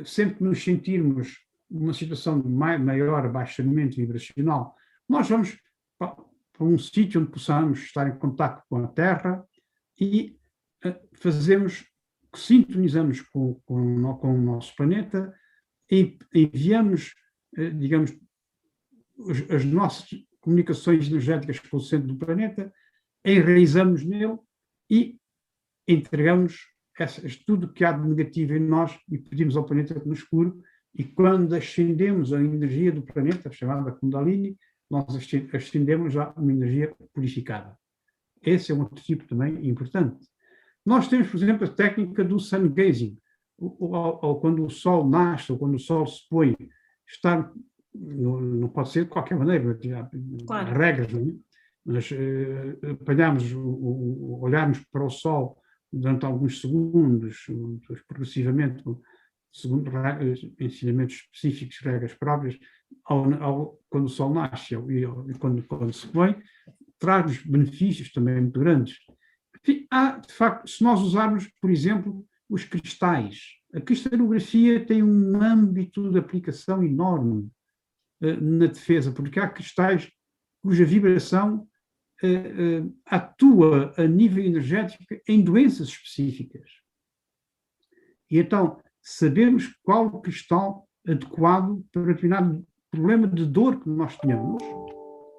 sempre que nos sentirmos numa situação de maior abaixamento vibracional, nós vamos para um sítio onde possamos estar em contato com a Terra e sintonizamos com o nosso planeta e enviamos, digamos, as nossas comunicações energéticas com o centro do planeta, enraizamos nele e entregamos tudo que há de negativo em nós e pedimos ao planeta que nos cure. E quando ascendemos a energia do planeta, chamada Kundalini, nós ascendemos já uma energia purificada. Esse é um outro tipo também importante. Nós temos, por exemplo, a técnica do sun gazing, ou quando o sol nasce, ou quando o sol se põe, não pode ser de qualquer maneira, Claro. Há regras, não é? Nós olharmos para o sol durante alguns segundos, progressivamente, segundo ensinamentos específicos, regras próprias, quando o sol nasce e quando se põe, traz-nos benefícios também muito grandes. Enfim, de facto, se nós usarmos, por exemplo, os cristais, a cristalografia tem um âmbito de aplicação enorme. na defesa, porque há cristais cuja vibração atua a nível energético em doenças específicas. E então, sabermos qual o cristal adequado para determinado problema de dor que nós tenhamos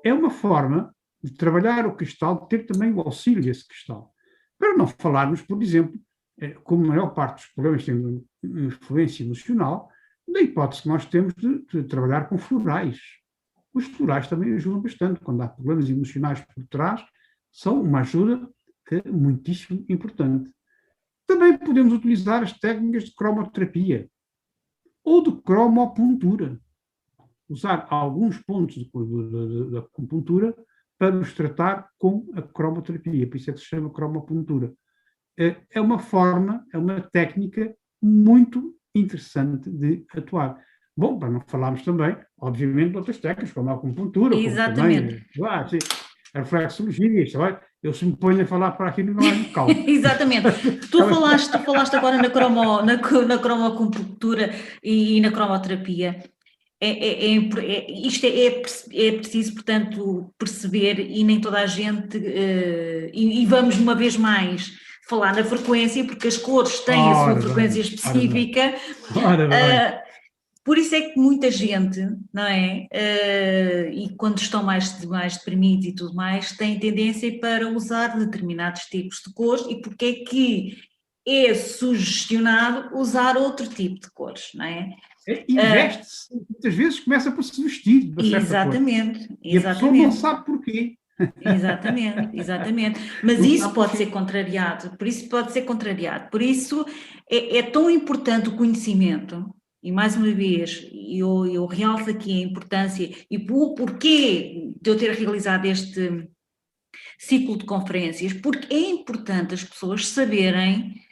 é uma forma de trabalhar o cristal, de ter também o auxílio desse cristal. Para não falarmos, por exemplo, como a maior parte dos problemas têm influência emocional, da hipótese que nós temos de trabalhar com florais. Os florais também ajudam bastante. Quando há problemas emocionais por trás, são uma ajuda muitíssimo importante. Também podemos utilizar as técnicas de cromoterapia ou de cromopuntura. Usar alguns pontos da acupuntura para os tratar com a cromoterapia. Por isso é que se chama cromopuntura. É uma forma, é uma técnica muito interessante de atuar. Bom, para não falarmos também, obviamente, de outras técnicas, como a acupuntura, Exatamente. como também a reflexologia, eu se me ponho a falar para aqui não é calmo. Exatamente. Tu falaste agora na cromoacupuntura e na cromoterapia. Isto é preciso, portanto, perceber, e nem toda a gente, e vamos uma vez mais falar na frequência, porque as cores têm a sua frequência específica. Por isso é que muita gente, não é? E quando estão mais deprimidos e tudo mais, têm tendência para usar determinados tipos de cores, e porque é que é sugestionado usar outro tipo de cores, não é? E veste-se, muitas vezes começa por se vestir de uma certa cor. E a pessoa não sabe porquê. Exatamente. Mas isso pode ser contrariado, por isso é tão importante o conhecimento. E mais uma vez, eu realço aqui a importância e o porquê de eu ter realizado este ciclo de conferências, porque é importante as pessoas terem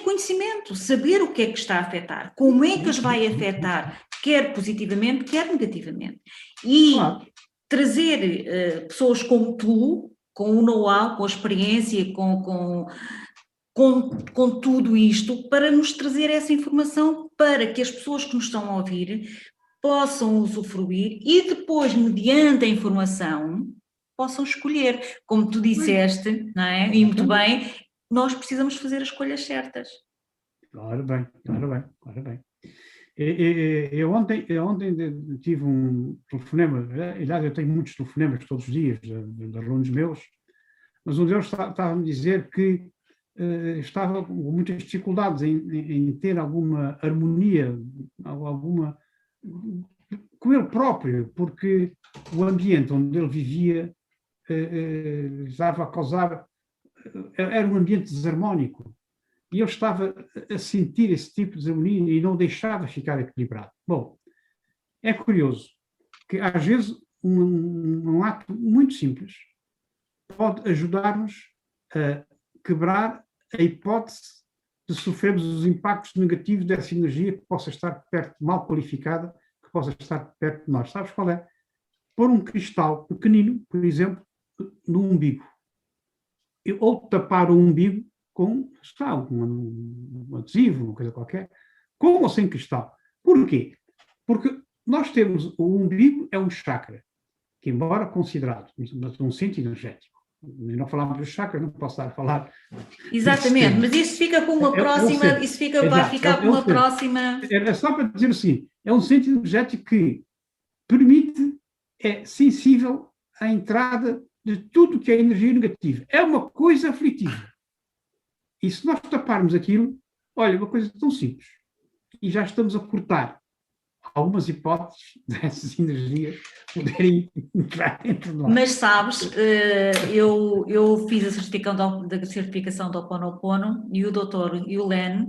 conhecimento, saber o que é que está a afetar, como é que as vai afetar, quer positivamente, quer negativamente. E trazer pessoas como tu, com o know-how, com a experiência, com tudo isto, para nos trazer essa informação, para que as pessoas que nos estão a ouvir possam usufruir e depois, mediante a informação, possam escolher. Como tu disseste, não é? E muito bem, nós precisamos fazer as escolhas certas. Claro bem. Eu ontem tive um telefonema, aliás, eu tenho muitos telefonemas todos os dias de alunos meus, mas um deles estava a me dizer que estava com muitas dificuldades em ter alguma harmonia, com ele próprio, porque o ambiente onde ele vivia estava a causar, era um ambiente desarmónico, e ele estava a sentir esse tipo de desarmonia e não deixava ficar equilibrado. Bom, é curioso que às vezes um ato muito simples pode ajudar-nos a quebrar a hipótese de sofrermos os impactos negativos dessa energia que possa estar mal qualificada, que possa estar perto de nós. Sabes qual é? Pôr um cristal pequenino, por exemplo, no umbigo. Ou tapar o umbigo com um adesivo, uma coisa qualquer, com ou sem cristal. Porquê? Porque nós temos, o umbigo é um chakra, que embora considerado um centro energético, e não falamos do chakra, não posso estar a falar. Exatamente, mas isso fica com uma próxima, isso fica para ficar com uma próxima. É só para dizer assim, é um centro energético que permite, é sensível à entrada de tudo que é energia negativa. É uma coisa aflitiva. E se nós taparmos aquilo, olha, uma coisa tão simples, e já estamos a cortar algumas hipóteses dessas energias poderem entrar entre nós. Mas sabes, eu fiz a certificação do Ho'oponopono e o doutor Yulen,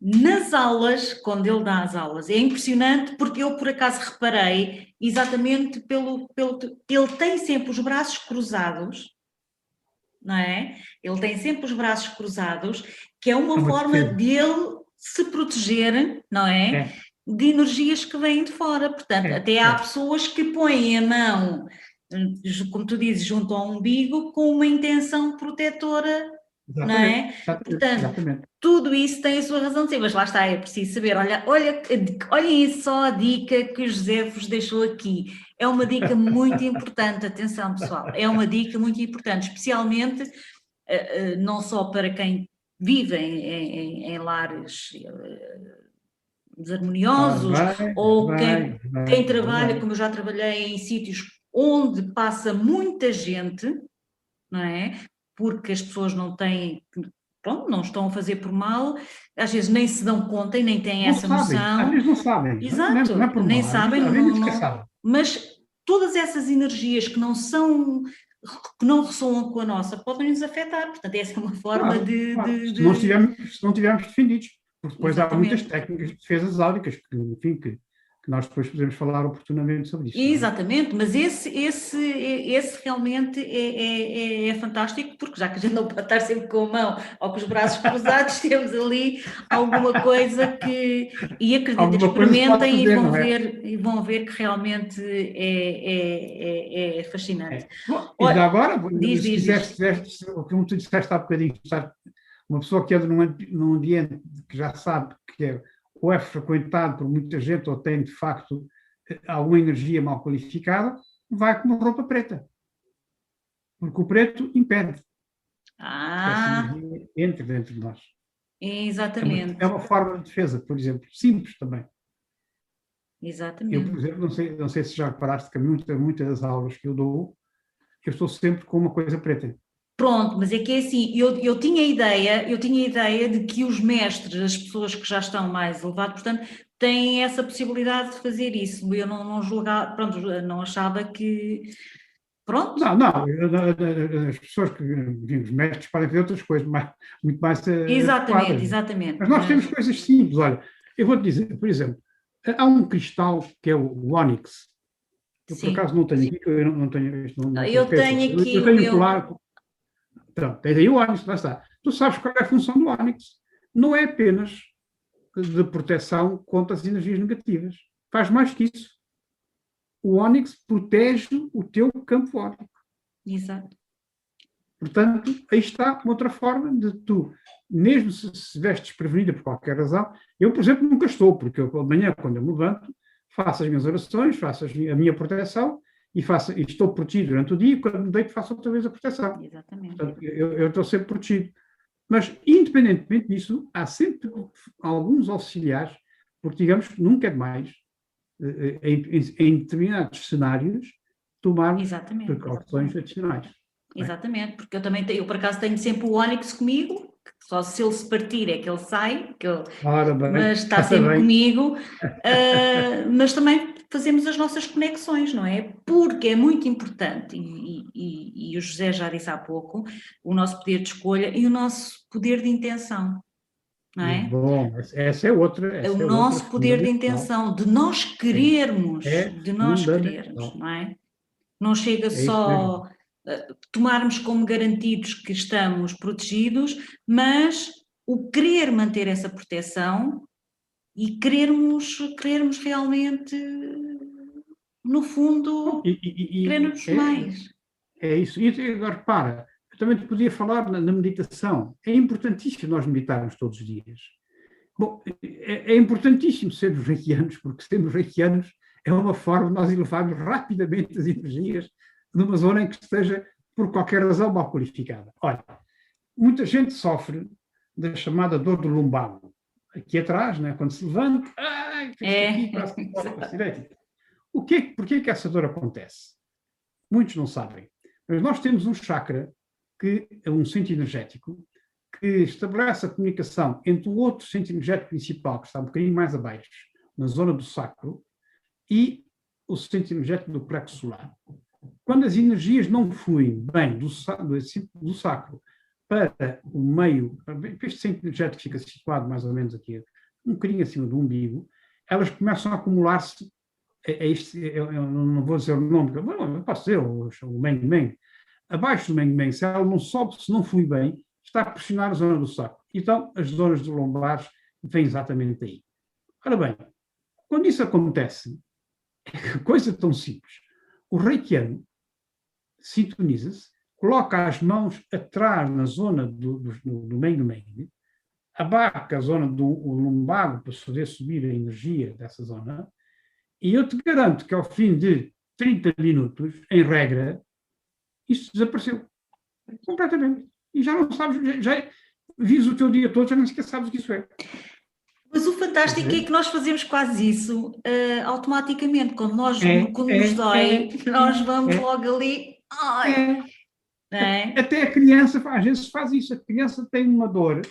nas aulas, quando ele dá as aulas, é impressionante porque eu por acaso reparei exatamente ele tem sempre os braços cruzados, não é? Ele tem sempre os braços cruzados, que é uma forma dele se proteger, não é? De energias que vêm de fora. Portanto, até há pessoas que põem a mão, como tu dizes, junto ao umbigo, com uma intenção protetora não é? Portanto, exatamente. tudo isso tem a sua razão de ser, mas lá está, é preciso saber. Olhem só a dica que o José vos deixou aqui. É uma dica muito importante, atenção pessoal, é uma dica muito importante, especialmente não só para quem vive em lares desarmoniosos, ou quem trabalha, como eu já trabalhei em sítios onde passa muita gente, não é? Porque as pessoas não têm, pronto, não estão a fazer por mal, às vezes nem se dão conta e nem têm essa noção. Às vezes não sabem. Exato, não é por nem mal, sabem, mas todas essas energias que não são, que não ressoam com a nossa, podem nos afetar, portanto essa é uma forma Se não estivermos defendidos, porque depois há muitas técnicas de defesas áuricas que, enfim, que nós depois podemos falar oportunamente sobre isso. Exatamente, mas esse realmente é fantástico, porque já que a gente não pode estar sempre com a mão ou com os braços cruzados, temos ali alguma coisa que, e acreditem, experimentem e vão ver que realmente é fascinante. E já agora, se quiseste, como tu disseste há bocadinho, uma pessoa que entra num ambiente que já sabe que ou é frequentado por muita gente ou tem, de facto, alguma energia mal qualificada, vai com uma roupa preta. Porque o preto impede que essa energia entre dentro de nós. Exatamente. É uma forma de defesa, por exemplo, simples também. Exatamente. Eu, por exemplo, não sei se já reparaste que muitas das aulas que eu dou, eu estou sempre com uma coisa preta. Pronto, mas é que é assim, eu tinha ideia de que os mestres, as pessoas que já estão mais elevados, portanto, têm essa possibilidade de fazer isso. Eu não julgava, pronto, não achava que, pronto. Não, as pessoas que, enfim, os mestres podem fazer outras coisas, muito mais Exatamente. Mas nós temos coisas simples, olha, eu vou-te dizer, por exemplo, há um cristal que é o ónix. Eu, por acaso, não tenho aqui, eu não tenho isto. Eu tenho aqui o meu... Pronto, tens aí o ónix, lá está. Tu sabes qual é a função do ónix. Não é apenas de proteção contra as energias negativas. Faz mais que isso. O ónix protege o teu campo óptico. Exato. Portanto, aí está uma outra forma de tu, mesmo se estiveres desprevenida por qualquer razão, eu, por exemplo, nunca estou, porque eu, amanhã, quando eu me levanto, faço as minhas orações, faço a minha proteção, e estou protegido durante o dia, e quando me deito faço outra vez a proteção. Exatamente. Portanto, eu estou sempre protegido. Mas, independentemente disso, há sempre alguns auxiliares, porque, digamos, nunca é demais, em determinados cenários, tomarmos precauções adicionais. Exatamente, porque eu por acaso tenho sempre o ónix comigo, só se ele se partir é que ele sai, mas está sempre comigo, mas também fazemos as nossas conexões, não é? Porque é muito importante, e o José já disse há pouco, o nosso poder de escolha e o nosso poder de intenção, não é? Bom, essa é outra. O nosso poder de intenção, de nós querermos, não é? Não chega só tomarmos como garantidos que estamos protegidos, mas o querer manter essa proteção e querermos realmente, no fundo, querermos mais. É isso. E agora, repara, eu também te podia falar na meditação. É importantíssimo nós meditarmos todos os dias. Bom, é importantíssimo sermos reikianos, porque sermos reikianos é uma forma de nós elevarmos rapidamente as energias numa zona em que esteja, por qualquer razão, mal qualificada. Olha, muita gente sofre da chamada dor do lumbago. Aqui atrás, né, quando se levanta, porquê que essa dor acontece? Muitos não sabem. Mas nós temos um chakra, que é um centro energético, que estabelece a comunicação entre o outro centro energético principal, que está um bocadinho mais abaixo, na zona do sacro, e o centro energético do plexo solar. Quando as energias não fluem bem do sacro para o meio, este centro energético fica situado mais ou menos aqui, um bocadinho acima do umbigo, elas começam a acumular-se, eu não vou dizer o nome, eu posso dizer o Meng-Meng. Abaixo do Meng-Meng, se ela não sobe, se não flui bem, está a pressionar a zona do sacro. Então, as zonas de lombares vêm exatamente aí. Ora bem, quando isso acontece, coisa tão simples, o reikiano sintoniza-se coloca as mãos atrás na zona do meio-meio, abarca a zona do lumbago para poder subir a energia dessa zona, e eu te garanto que ao fim de 30 minutos, em regra, isso desapareceu completamente. E já não sabes, já vives o teu dia todo, já nem sequer sabes o que isso é. Mas o fantástico é que nós fazemos quase isso automaticamente. Quando nos dói, nós vamos logo ali. Ai, Até a criança, às vezes, faz isso. A criança tem uma dor,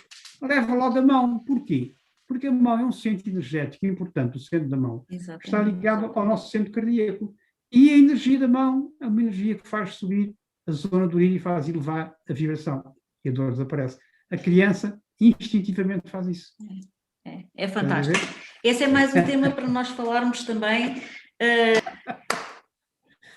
leva logo a mão. Porquê? Porque a mão é um centro energético importante, o centro da mão. Exatamente. Está ligado ao nosso centro cardíaco. E a energia da mão é uma energia que faz subir a zona do íris e faz elevar a vibração. E a dor desaparece. A criança instintivamente faz isso. É fantástico. Esse é mais um tema para nós falarmos também.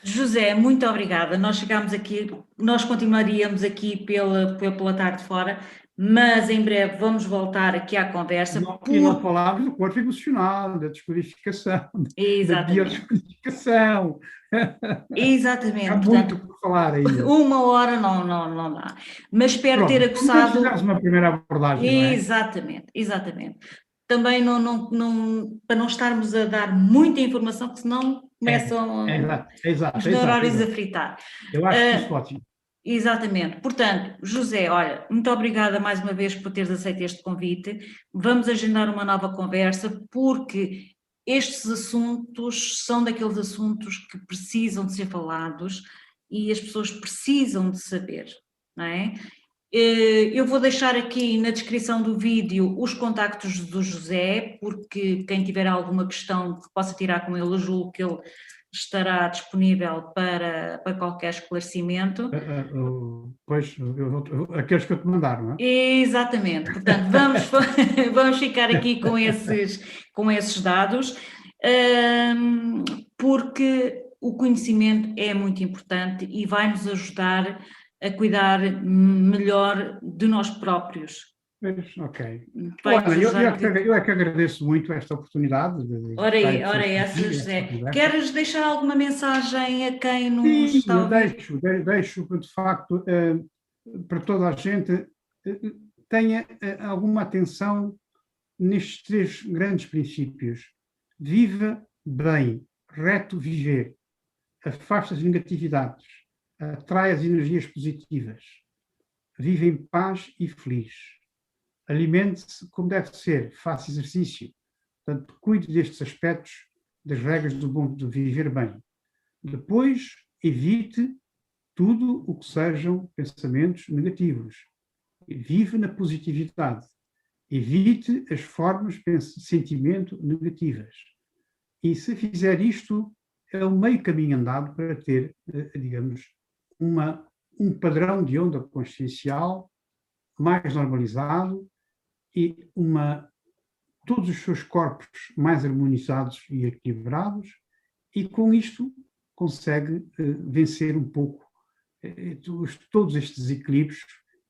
José, muito obrigada. Nós chegámos aqui, nós continuaríamos aqui pela tarde fora, mas em breve vamos voltar aqui à conversa. E não falámos do corpo emocional, da descodificação, da biodescodificação. Exatamente. Há muito por falar ainda. Uma hora não dá. Mas espero ter aguçado... Fizemos uma primeira abordagem, Exatamente. Também para não estarmos a dar muita informação, porque senão começam os neurónios a fritar. Eu acho que isso é ótimo. Exatamente. Portanto, José, olha, muito obrigada mais uma vez por teres aceito este convite. Vamos agendar uma nova conversa, porque estes assuntos são daqueles assuntos que precisam de ser falados e as pessoas precisam de saber, não é? Eu vou deixar aqui na descrição do vídeo os contactos do José, porque quem tiver alguma questão que possa tirar com ele, eu julgo que ele estará disponível para qualquer esclarecimento. Pois, aqueles que eu te mandar, não é? Exatamente, portanto vamos ficar aqui com esses dados, porque o conhecimento é muito importante e vai-nos ajudar a cuidar melhor de nós próprios. Ok. Eu é que agradeço muito esta oportunidade. Ora essa, José. Queres deixar alguma mensagem a quem nos está a ouvir? Deixo, de facto, para toda a gente, tenha alguma atenção nestes 3 grandes princípios. Viva bem, reto viver, afasta as negatividades, atrai as energias positivas, vive em paz e feliz. Alimente-se como deve ser, faça exercício. Portanto, cuide destes aspectos, das regras do bom de viver bem. Depois, evite tudo o que sejam pensamentos negativos. Vive na positividade. Evite as formas de sentimento negativas. E se fizer isto, é o meio caminho andado para ter, digamos, um padrão de onda consciencial mais normalizado e todos os seus corpos mais harmonizados e equilibrados, e com isto consegue vencer um pouco todos estes desequilíbrios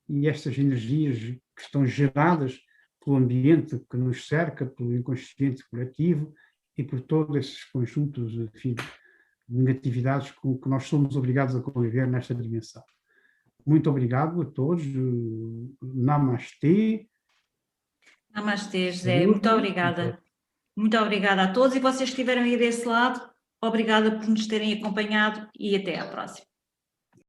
e estas energias que estão geradas pelo ambiente que nos cerca, pelo inconsciente coletivo e por todos esses conjuntos de negatividades com que nós somos obrigados a conviver nesta dimensão. Muito obrigado a todos. Namastê. Namastê, José. Muito obrigada. Muito obrigada a todos, e vocês que estiveram aí desse lado, obrigada por nos terem acompanhado e até à próxima.